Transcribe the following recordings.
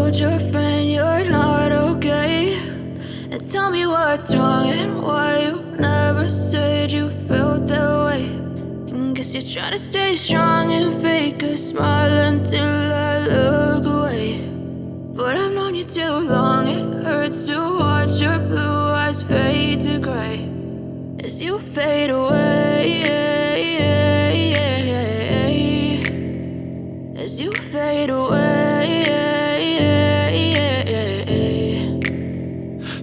told your friend you're not okay, and tell me what's wrong and why you never said you felt that way. And guess you're trying to stay strong and fake a smile until I look away. But I've known you too long, it hurts to watch your blue eyes fade to gray as you fade away, as you fade away.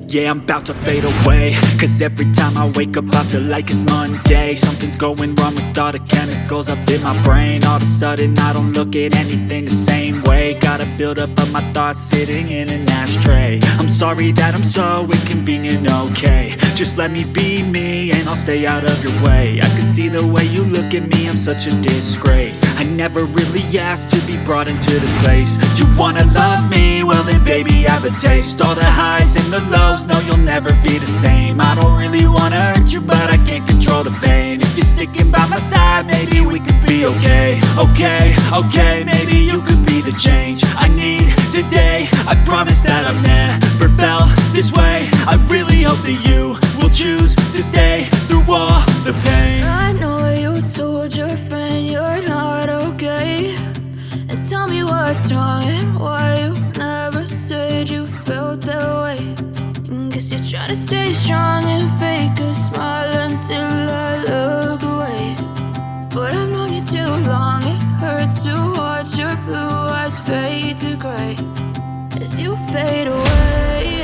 Yeah, I'm about to fade away, cause every time I wake up I feel like it's Monday. Something's going wrong with all the chemicals up in my brain. All of a sudden I don't look at anything the same way. Got a build up of my thoughts sitting in an ashtray. I'm sorry that I'm so inconvenient, okay. Just let me be me and I'll stay out of your way. I can see the way you look at me, I'm such a disgrace. I never really asked to be brought into this place. You wanna love me? Well then baby, have a taste. All the highs and the lows, no, you'll never be the same. I don't really wanna hurt you, but I can't control the pain. If you're sticking by my side, maybe we could be okay. Okay, maybe you could be the change I need today. I promise that I've never felt this way. I really hope that you will choose to stay through all the pain. I know you told your friend you're not okay, and tell me what's wrong and why you never said you felt that way. And guess you're trying to stay strong and fake a smile until I look away. But I've known you too long, it hurts to watch your blue eyes fade to gray as you fade away,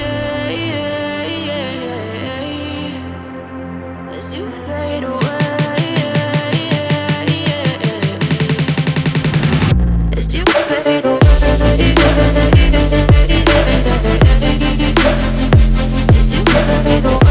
as you fade away. As you fade away, as you fade away.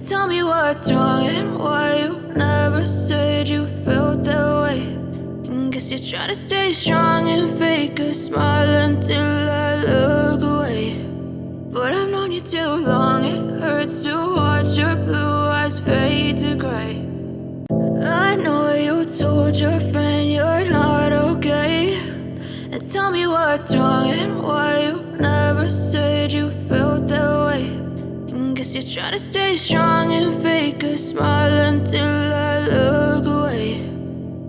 Tell me what's wrong and why you never said you felt that way. And guess you're trying to stay strong and fake a smile until I look away. But I've known you too long, it hurts to watch your blue eyes fade to gray. I know you told your friend you're not okay, and tell me what's wrong and why you never said you felt that way. Guess you're trying to stay strong and fake a smile until I look away.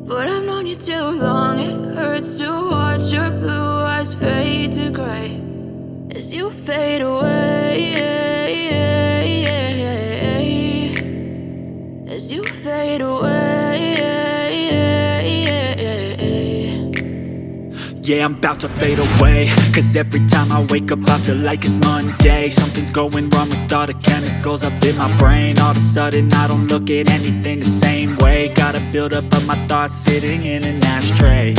But I've known you too long, it hurts to watch your blue eyes fade to gray as you fade away, as you fade away. Yeah, I'm about to fade away, cause every time I wake up I feel like it's Monday. Something's going wrong with all the chemicals up in my brain. All of a sudden I don't look at anything the same way. Got a build up of my thoughts sitting in an ashtray.